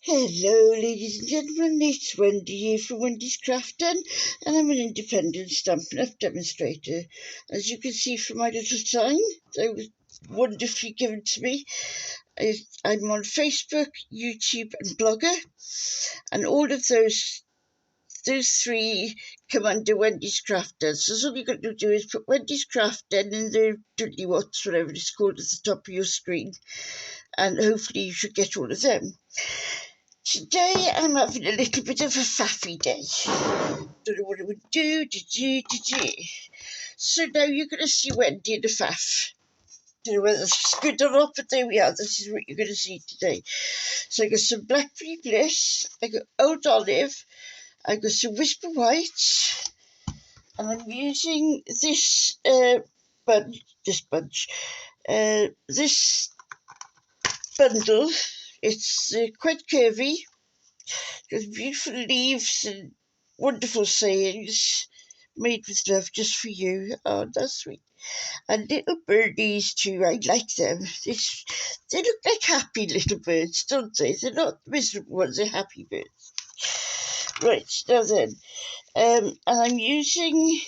Hello ladies and gentlemen, it's Wendy here from Wendy's Craften, and I'm an independent Stampin' Up! Demonstrator. As you can see from my little sign that was wonderfully given to me, I'm on Facebook, YouTube and Blogger, and all of those three come under Wendy's Craften. So all you've got to do is put Wendy's Craften in the doodly watts, whatever it's called, at the top of your screen, and hopefully you should get all of them. Today I'm having a little bit of a faffy day. Don't know what I would do. So now you're going to see Wendy in a faff. Don't know whether it's good or not, but there we are. This is what you're going to see today. So I got some Blackberry Bliss, I got Old Olive, I got some Whisper White, and I'm using this this bundle. It's quite curvy. With beautiful leaves and wonderful sayings, made with love just for you. Oh, that's sweet. And little birdies too, I like them. They look like happy little birds, don't they? They're not miserable ones, they're happy birds. Right, now then, and I'm using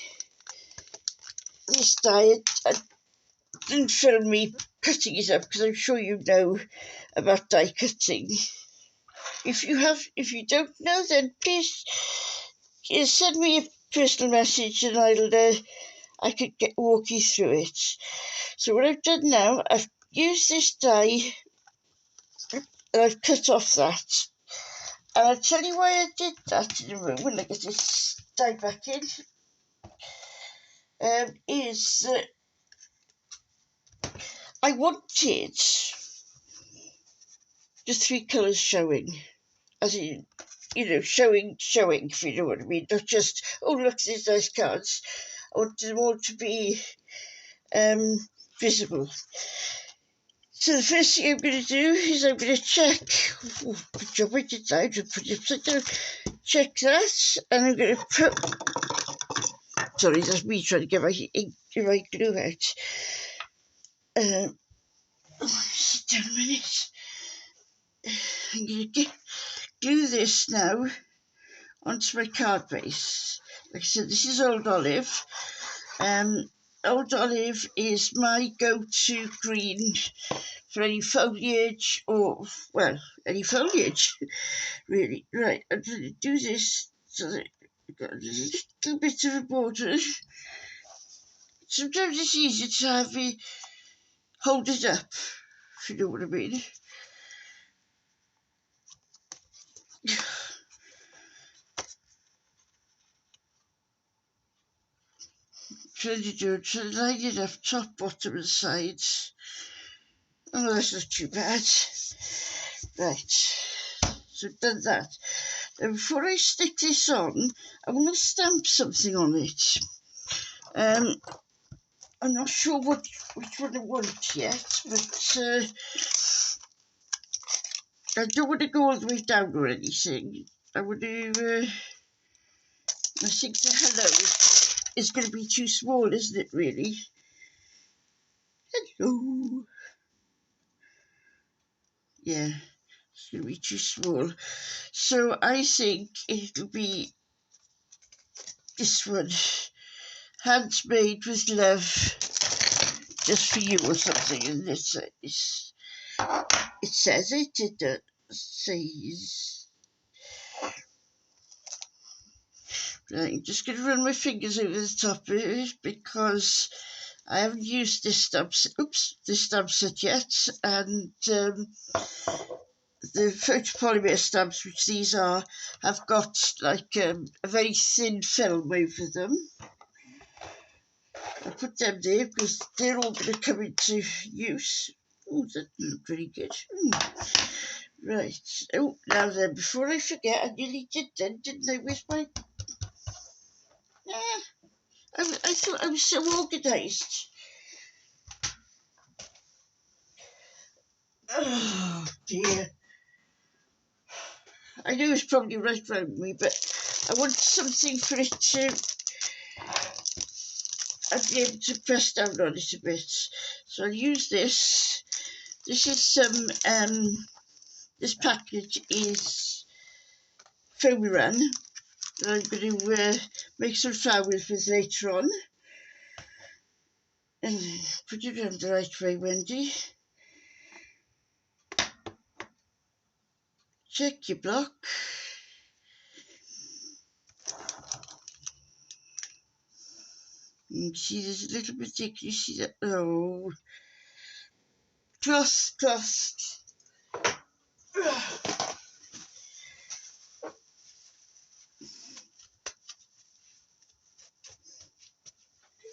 this die. I didn't film me cutting it up because I'm sure you know about die cutting. If you don't know, then please send me a personal message and I could walk you through it. So what I've done now, I've used this die and I've cut off that. And I'll tell you why I did that in a moment when I get this die back in. Is that I wanted the three colours showing, as in, showing, if you know what I mean, not just, oh look, these nice cards. I wanted them all to be visible. So the first thing I'm going to do is I'm going to check. Oh, good job I did that. I just put it upside down. Check that, and I'm going to put. Sorry, that's me trying to get my glue out. Sit down a minute. I'm going to glue this now onto my card base. Like I said, this is Old Olive. Old Olive is my go-to green for any foliage any foliage, really. Right, I'm going to do this so that I've got a little bit of a border. Sometimes it's easier to have me hold it up, if you know what I mean. Trying to line it up top, bottom and sides. Oh, that's not too bad. Right, so I've done that. Now before I stick this on, I want to stamp something on it. I'm not sure which one I want yet, but I don't want to go all the way down or anything. I want to, I think the hello is going to be too small, isn't it, really? Hello. Yeah, it's going to be too small. So I think it'll be this one. Hands made with love, just for you or something. And it says it says. Right, I'm just going to run my fingers over the top of it because I haven't used this stamp set yet, and the photopolymer stamps, which these are, have got like a very thin film over them. I put them there because they're all going to come into use. Oh, that looked very good. Right. Oh, now then, before I forget, I nearly did then, didn't I? Where's my... I thought I was so organised. Oh, dear. I know it's probably right round me, but I want something for it to... I'd be able to press down on it a bit. So I'll use this. This is some this package is foam run that I'm going to make some flowers with later on. And put it around the right way, Wendy. Check your block. You see there's a little bit thick, you see that? Oh, cloth.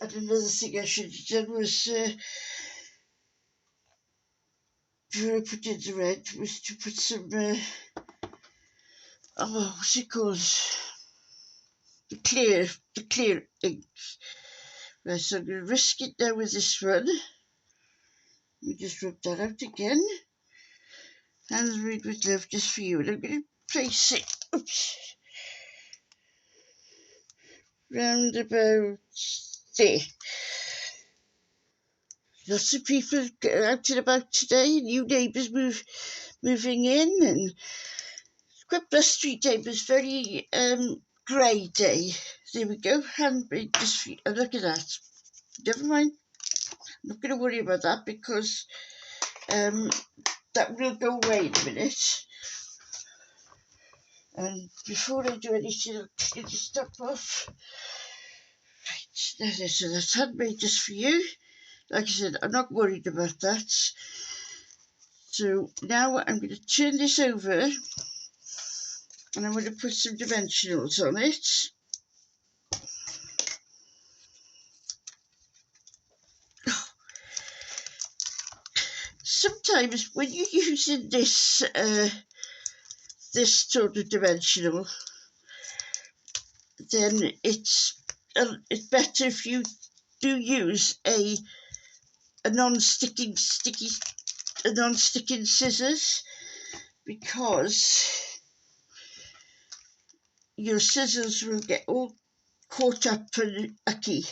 And another thing I should have done was, before I put in the red, was to put some, what's it called? The clear ink. Right, so I'm going to risk it now with this one. Let me just rub that out again. Hands made with love just for you. And I'm going to place it, round about there. Lots of people out and about today, new neighbours moving in, and it's quite blustery day, but it's very grey day. There we go, handmade just for you. Oh, look at that. Never mind, I'm not going to worry about that because that will go away in a minute. And before I do anything, I'll clean this stuff off. Right, so that's handmade just for you. Like I said, I'm not worried about that. So now I'm going to turn this over and I'm going to put some dimensionals on it. Sometimes when you're using this this sort of dimensional, then it's better if you do use a non-sticking scissors, because your scissors will get all caught up and icky.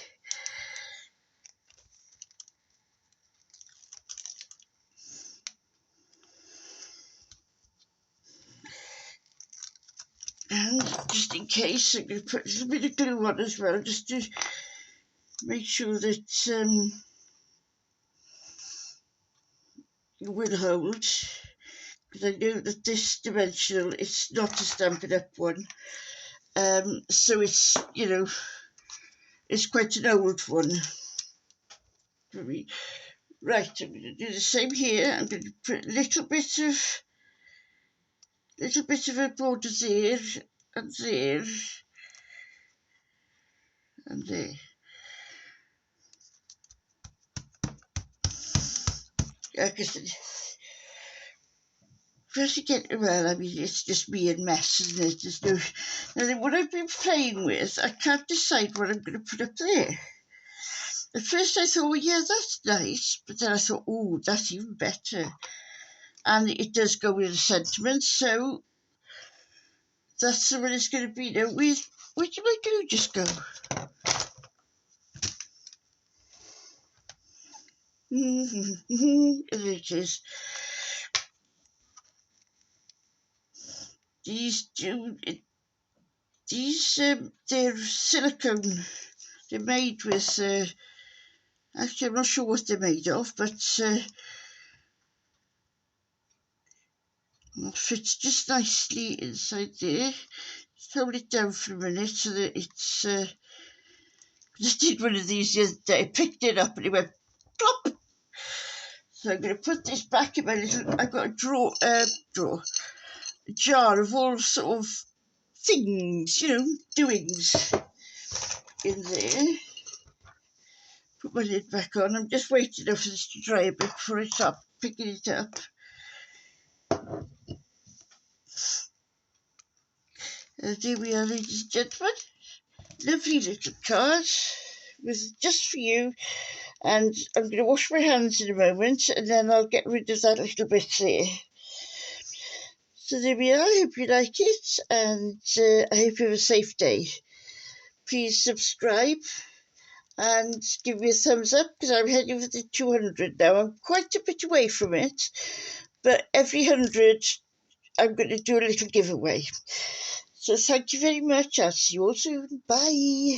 And just in case, I'm going to put a little bit of glue on as well, just to make sure that it will hold. Because I know that this dimensional, it's not a Stampin' Up one. So it's, you know, it's quite an old one for me. Right, I'm going to do the same here. I'm going to put a little bit of a border there, and there, and there. Like I said, first again, well, I mean, it's just me and mess, isn't it? There's no, now, then what I've been playing with, I can't decide what I'm going to put up there. At first I thought, well, yeah, that's nice, but then I thought, oh, that's even better. And it does go with the sentiment, so that's the way it's going to be. Now, where did my glue just go? There it is. They're silicone. They're made with, actually I'm not sure what they're made of, but it fits just nicely inside there. Just hold it down for a minute so that it's, I did one of these the other day, I picked it up and it went plop. So I'm going to put this back in my little, I've got a jar of all sort of things, you know, doings in there. Put my lid back on. I'm just waiting for this to dry a bit before I start picking it up. There we are, ladies and gentlemen. Lovely little card with just for you. And I'm going to wash my hands in a moment and then I'll get rid of that little bit there. So there we are. I hope you like it and I hope you have a safe day. Please subscribe and give me a thumbs up because I'm heading for the 200 now. I'm quite a bit away from it, but every 100 I'm going to do a little giveaway. So thank you very much. I'll see you all soon. Bye.